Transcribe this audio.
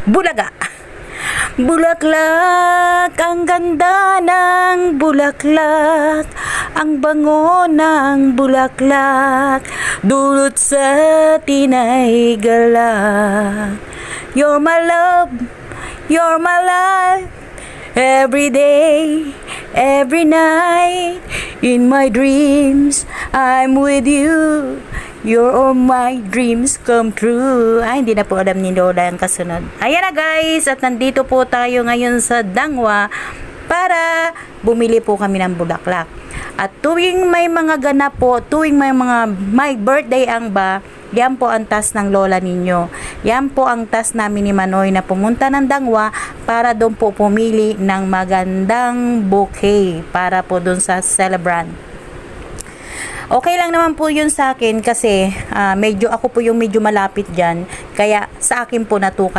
Bulaga. Bulaklak, ang ganda ng bulaklak, ang bango ng bulaklak, dulot sa tinay galak. You're my love, you're my life, every day, every night, in my dreams, I'm with you. You're all my dreams come true. Ay, hindi na po alam ni Lola ang kasunod. Ayan na guys, at nandito po tayo ngayon sa Dangwa para bumili po kami ng bulaklak. At tuwing may mga ganap po, tuwing may birthday ang ba, yan po ang task ng lola ninyo. Yan po ang task namin ni Manoy na pumunta ng Dangwa para doon po pumili ng magandang bouquet para po doon sa celebrant. Okay lang naman po yun sa akin kasi medyo ako po yung medyo malapit dyan. Kaya sa akin po na to, kaya